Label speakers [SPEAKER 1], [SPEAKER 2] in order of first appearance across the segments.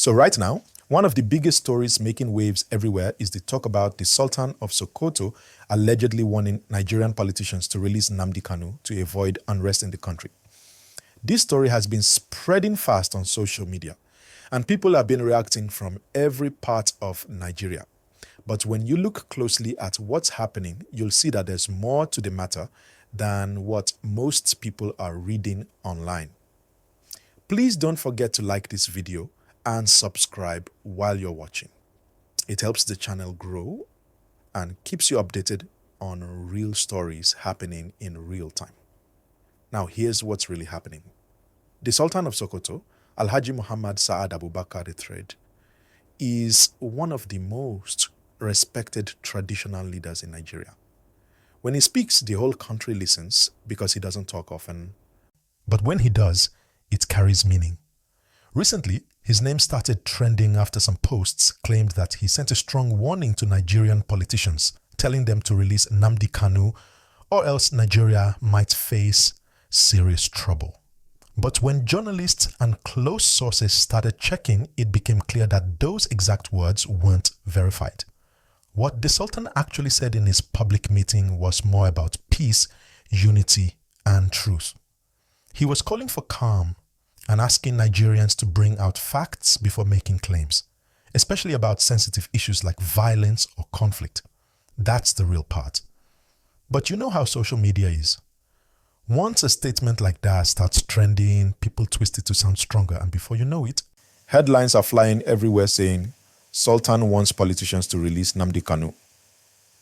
[SPEAKER 1] So right now, one of the biggest stories making waves everywhere is the talk about the Sultan of Sokoto allegedly warning Nigerian politicians to release Nnamdi Kanu to avoid unrest in the country. This story has been spreading fast on social media, and people have been reacting from every part of Nigeria. But when you look closely at what's happening, you'll see that there's more to the matter than what most people are reading online. Please don't forget to like this video and subscribe while you're watching. It helps the channel grow and keeps you updated on real stories happening in real time. Now, here's what's really happening. The Sultan of Sokoto, Alhaji Muhammad Saad Abubakar III, is one of the most respected traditional leaders in Nigeria. When he speaks, the whole country listens because he doesn't talk often. But when he does, it carries meaning. Recently, his name started trending after some posts claimed that he sent a strong warning to Nigerian politicians, telling them to release Nnamdi Kanu or else Nigeria might face serious trouble. But when journalists and close sources started checking, it became clear that those exact words weren't verified. What the Sultan actually said in his public meeting was more about peace, unity, and truth. He was calling for calm and asking Nigerians to bring out facts before making claims, especially about sensitive issues like violence or conflict. That's the real part. But you know how social media is. Once a statement like that starts trending, people twist it to sound stronger, and before you know it, headlines are flying everywhere saying, Sultan wants politicians to release Nnamdi Kanu.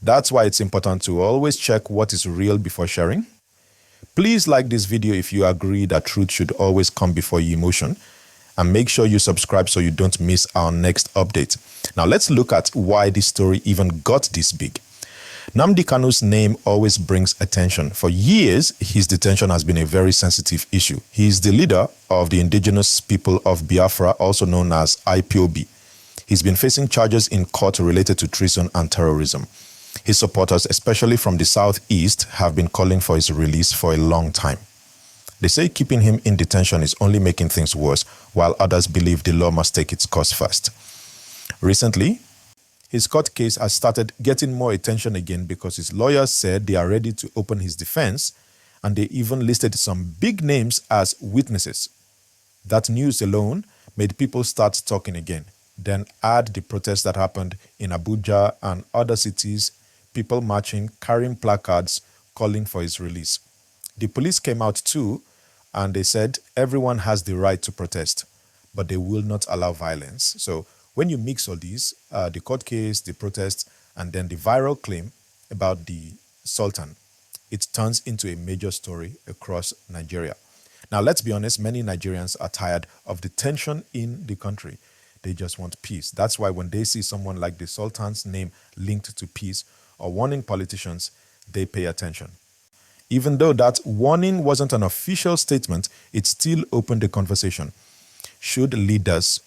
[SPEAKER 1] That's why it's important to always check what is real before sharing. Please like this video if you agree that truth should always come before emotion, and make sure you subscribe so you don't miss our next update. Now let's look at why this story even got this big. Nnamdi Kanu's name always brings attention. For years, his detention has been a very sensitive issue. He is the leader of the indigenous people of Biafra, also known as IPOB. He's been facing charges in court related to treason and terrorism. His supporters, especially from the southeast, have been calling for his release for a long time. They say keeping him in detention is only making things worse, while others believe the law must take its course first. Recently, his court case has started getting more attention again because his lawyers said they are ready to open his defense, and they even listed some big names as witnesses. That news alone made people start talking again. Then add the protests that happened in Abuja and other cities, people marching, carrying placards, calling for his release. The police came out too, and they said everyone has the right to protest, but they will not allow violence. So when you mix all these, the court case, the protest, and then the viral claim about the Sultan, it turns into a major story across Nigeria. Now, let's be honest, many Nigerians are tired of the tension in the country. They just want peace. That's why when they see someone like the Sultan's name linked to peace or warning politicians, they pay attention. Even though that warning wasn't an official statement, it still opened the conversation. Should leaders,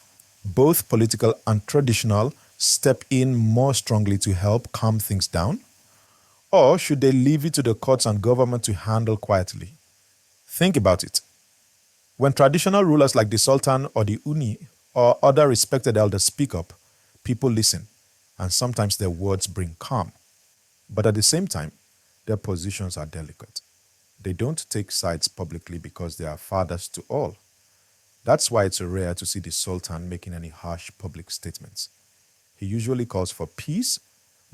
[SPEAKER 1] both political and traditional, step in more strongly to help calm things down? Or should they leave it to the courts and government to handle quietly? Think about it. When traditional rulers like the Sultan or the Uni or other respected elders speak up, people listen, and sometimes their words bring calm. But at the same time, their positions are delicate. They don't take sides publicly because they are fathers to all. That's why it's rare to see the Sultan making any harsh public statements. He usually calls for peace,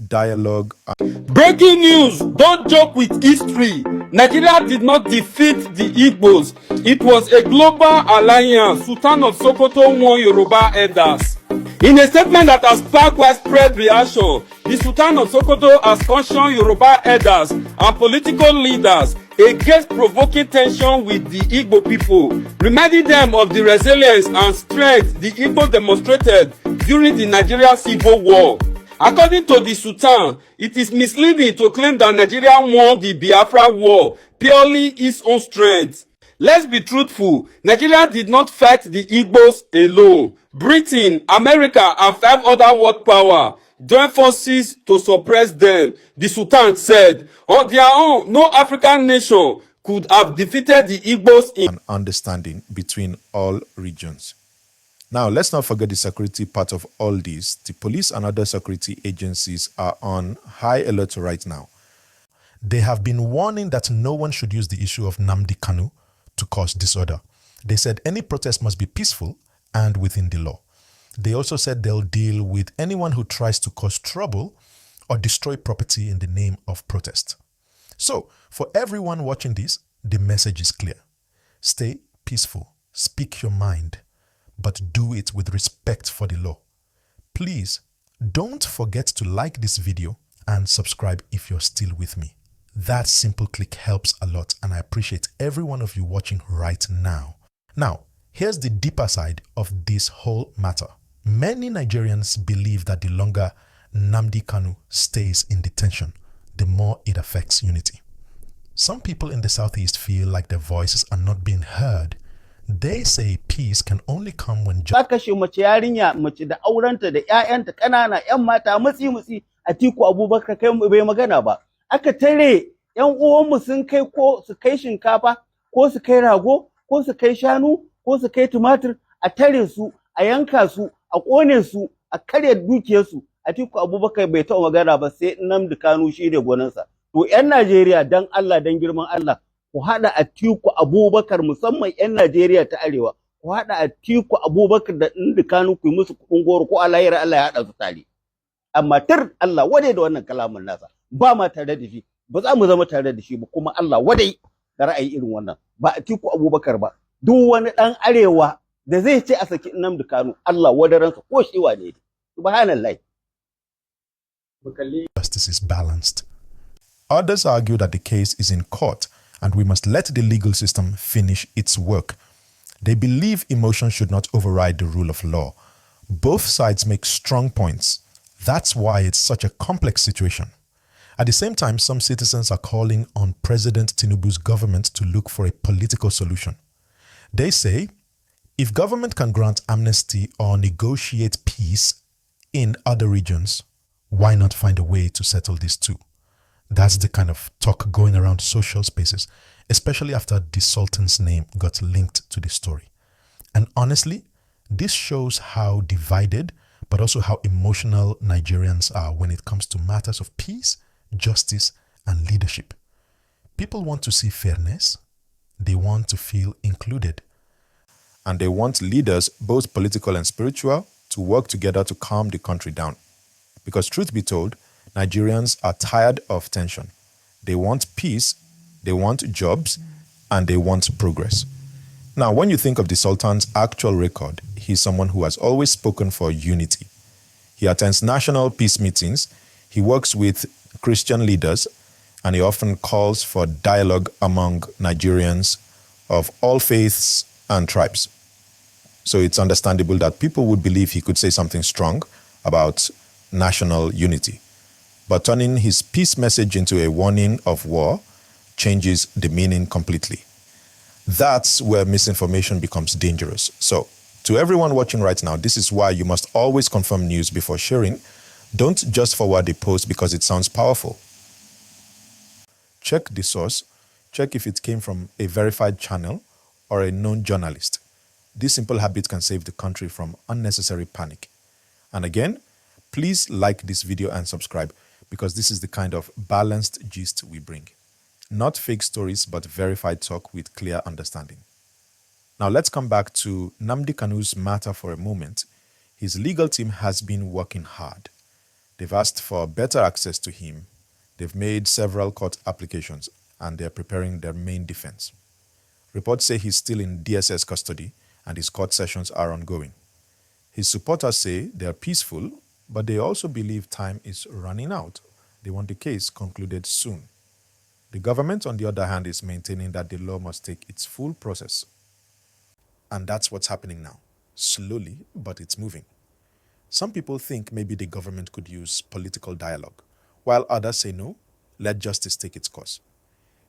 [SPEAKER 1] dialogue.
[SPEAKER 2] Breaking news! Don't joke with history. Nigeria did not defeat the Igbos. It was a global alliance. Sultan of Sokoto won Yoruba elders. In a statement that has sparked widespread reaction, the Sultan of Sokoto has cautioned Yoruba elders and political leaders against provoking tension with the Igbo people, reminding them of the resilience and strength the Igbo demonstrated during the Nigerian Civil War. According to the Sultan, it is misleading to claim that Nigeria won the Biafra war purely its own strength. Let's be truthful, Nigeria did not fight the Igbos alone. Britain, America, and 5 other world powers joined forces to suppress them. The Sultan said, on their own, no African nation could have defeated the Igbos in
[SPEAKER 1] an understanding between all regions. Now, let's not forget the security part of all this. The police and other security agencies are on high alert right now. They have been warning that no one should use the issue of Nnamdi Kanu to cause disorder. They said any protest must be peaceful and within the law. They also said they'll deal with anyone who tries to cause trouble or destroy property in the name of protest. So, for everyone watching this, the message is clear. Stay peaceful, speak your mind, but do it with respect for the law. Please, don't forget to like this video and subscribe if you're still with me. That simple click helps a lot, and I appreciate every one of you watching right now. Now, here's the deeper side of this whole matter. Many Nigerians believe that the longer Nnamdi Kanu stays in detention, the more it affects unity. Some people in the southeast feel like their voices are not being heard. They say peace can only come when
[SPEAKER 3] kashe mace yarinya mace da aurenta da ƴaƴanta ƙanana ƴan mata mutsi Atiku Abubakar kai bai magana ba. Aka tare ƴan uwanmu sun kai ko su kai shinkafa ko su kai rago ko su kai shanu ko su kai tumatir a tare su a yanka su a ƙone su a karya dukiyarsu. Atiku Abubakar bai taɓa magana ba sai Nnamdi Kanu shi da gwaninsa. To ƴan Najeriya dan Allah dan girman Allah ku haɗa Atiku Abubakar musamman ƴan Najeriya ta Arewa ku haɗa Atiku Abubakar da Nnamdi Kanu ku yi musu kuɗin goro ko Allah ya haɗa su tare. Amma tar Allah wadai da wannan kalamin nasa ba ma tare da shi ba za mu zama tare da shi ba kuma Allah wadai da ra'ayi irin wannan ba Atiku Abubakar ba duk wani ɗan Arewa da zai ce a saki Nnamdi Kanu Allah wadaransa ko shi wane ne subhanallah.
[SPEAKER 1] Justice is balanced. Others argue that the case is in court and we must let the legal system finish its work. They believe emotion should not override the rule of law. Both sides make strong points. That's why it's such a complex situation. At the same time, some citizens are calling on President Tinubu's government to look for a political solution. They say, if government can grant amnesty or negotiate peace in other regions, why not find a way to settle this too? That's the kind of talk going around social spaces, especially after the Sultan's name got linked to the story. And honestly, this shows how divided, but also how emotional Nigerians are when it comes to matters of peace, justice, and leadership. People want to see fairness, they want to feel included, and they want leaders, both political and spiritual, to work together to calm the country down. Because truth be told, Nigerians are tired of tension. They want peace, they want jobs, and they want progress. Now, when you think of the Sultan's actual record, he's someone who has always spoken for unity. He attends national peace meetings, he works with Christian leaders, and he often calls for dialogue among Nigerians of all faiths and tribes. So it's understandable that people would believe he could say something strong about national unity. But turning his peace message into a warning of war changes the meaning completely. That's where misinformation becomes dangerous. So, to everyone watching right now, this is why you must always confirm news before sharing. Don't just forward a post because it sounds powerful. Check the source. Check if it came from a verified channel or a known journalist. This simple habit can save the country from unnecessary panic. And again, please like this video and subscribe because this is the kind of balanced gist we bring. Not fake stories, but verified talk with clear understanding. Now let's come back to Nnamdi Kanu's matter for a moment. His legal team has been working hard. They've asked for better access to him. They've made several court applications and they're preparing their main defense. Reports say he's still in DSS custody and his court sessions are ongoing. His supporters say they're peaceful, but they also believe time is running out. They want the case concluded soon. The government, on the other hand, is maintaining that the law must take its full process. And that's what's happening now. Slowly, but it's moving. Some people think maybe the government could use political dialogue, while others say no, let justice take its course.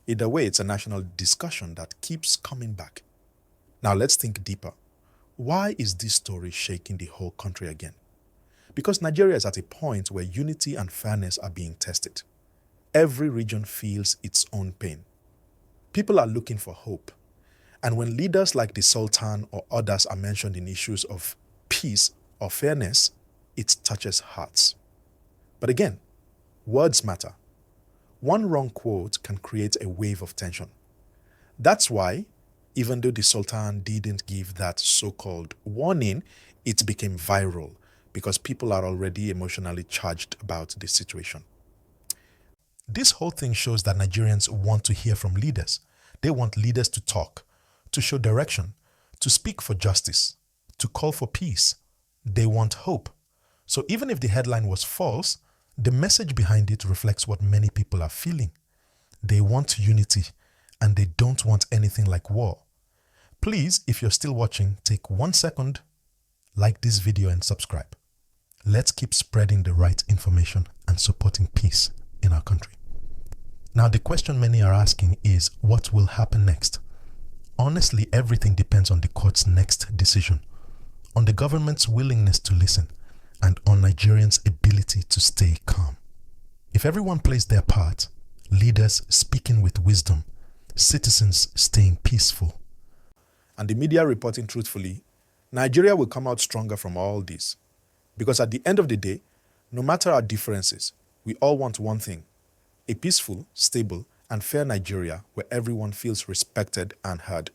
[SPEAKER 1] Either way, it's a national discussion that keeps coming back. Now let's think deeper. Why is this story shaking the whole country again? Because Nigeria is at a point where unity and fairness are being tested. Every region feels its own pain. People are looking for hope. And when leaders like the Sultan or others are mentioned in issues of peace or fairness, it touches hearts. But again, words matter. One wrong quote can create a wave of tension. That's why, even though the Sultan didn't give that so-called warning, it became viral because people are already emotionally charged about the situation. This whole thing shows that Nigerians want to hear from leaders. They want leaders to talk, to show direction, to speak for justice, to call for peace. They want hope. So even if the headline was false, the message behind it reflects what many people are feeling. They want unity, and they don't want anything like war. Please, if you're still watching, take 1 second, like this video and subscribe. Let's keep spreading the right information and supporting peace in our country. Now, the question many are asking is, what will happen next? Honestly, everything depends on the court's next decision, on the government's willingness to listen, and on Nigerians' ability to stay calm. If everyone plays their part, leaders speaking with wisdom, citizens staying peaceful, and the media reporting truthfully, Nigeria will come out stronger from all this. Because at the end of the day, no matter our differences, we all want one thing: a peaceful, stable, and fair Nigeria where everyone feels respected and heard.